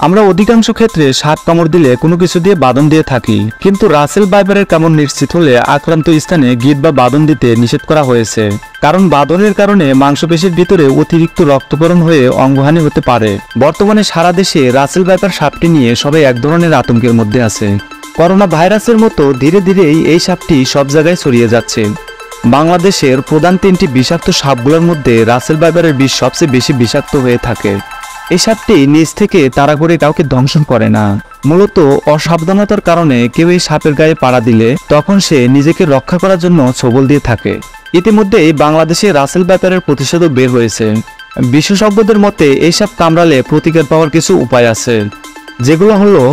আমরা অধিকাংশ ক্ষেত্রে সাপ কামড় দিলে কোনো কিছু দিয়ে বাঁধন দিয়ে থাকি, কিন্তু রাসেল ভাইপারের কামড় নিশ্চিত হলে আক্রান্ত স্থানে গিট বা বাঁধন দিতে নিষেধ করা হয়েছে, কারণ বাঁধনের কারণে মাংসপেশির ভিতরে অতিরিক্ত রক্তক্ষরণ হয়ে অঙ্গহানি হতে পারে। বর্তমানে সারা দেশে রাসেল ভাইপার সাপটি নিয়ে সবাই এক ধরনের আতঙ্কের মধ্যে আছে। করোনা ভাইরাসের মতো ধীরে ধীরেই এই সাপটি সব জায়গায় ছড়িয়ে যাচ্ছে। বাংলাদেশের প্রধান 3টি বিষাক্ত সাপগুলোর মধ্যে রাসেল ভাইপারের বিষ সবচেয়ে বেশি বিষাক্ত হয়ে থাকে। এই সাপটি নিজ থেকে তাড়া করে কাউকে দংশন করে না, মূলত অসাবধানতার কারণে কেউ এই সাপের গায়ে পাড়া দিলে তখন সে নিজেকে রক্ষা করার জন্য ছোবল দিয়ে থাকে। ইতিমধ্যেই বাংলাদেশে রাসেল ভাইপারের প্রতিষেধক বের হয়েছে। বিশেষজ্ঞদের মতে এই সাপ কামড়ালে প্রতিকার পাওয়ার কিছু উপায় আছে, যেগুলো হলো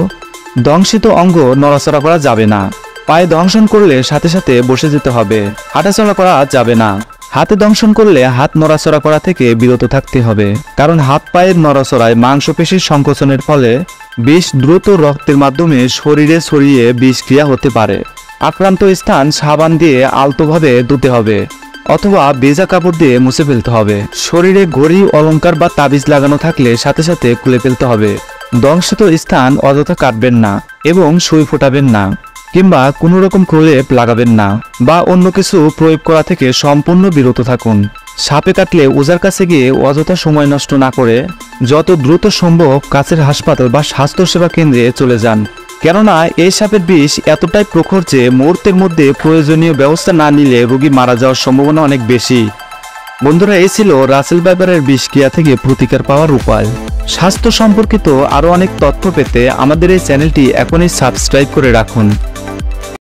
দংশিত অঙ্গ নড়াচড়া করা যাবে না, পায়ে দংশন করলে সাথে সাথে বসে যেতে হবে, হাঁটাচলা করা যাবে না, হাতে দংশন করলে হাত নড়াচড়া করা থেকে বিরত থাকতে হবে, কারণ হাত পায়ের নড়াচড়ায় মাংসপেশির সংকোচনের ফলে বিষ দ্রুত রক্তের মাধ্যমে শরীরে ছড়িয়ে বিষক্রিয়া হতে পারে। আক্রান্ত স্থান সাবান দিয়ে আলতোভাবে ধুতে হবে অথবা ভেজা কাপড় দিয়ে মুছে ফেলতে হবে। শরীরে ঘড়ি, অলংকার বা তাবিজ লাগানো থাকলে সাথে সাথে খুলে ফেলতে হবে। দংশিত স্থান অযথা কাটবেন না এবং সুই ফোটাবেন না, কিংবা কোনো রকম প্রলেপ লাগাবেন না বা অন্য কিছু প্রয়োগ করা থেকে সম্পূর্ণ বিরত থাকুন। সাপে কাটলে ওঝার কাছে গিয়ে অযথা সময় নষ্ট না করে যত দ্রুত সম্ভব কাছের হাসপাতাল বা স্বাস্থ্যসেবা কেন্দ্রে চলে যান, কেননা এই সাপের বিষ এতটাই প্রখর যে মুহূর্তের মধ্যে প্রয়োজনীয় ব্যবস্থা না নিলে রোগী মারা যাওয়ার সম্ভাবনা অনেক বেশি। বন্ধুরা, এই ছিল রাসেল ভাইপারের বিষক্রিয়া থেকে প্রতিকার পাওয়ার উপায়। স্বাস্থ্য সম্পর্কিত আরও অনেক তথ্য পেতে আমাদের এই চ্যানেলটি এখনই সাবস্ক্রাইব করে রাখুন।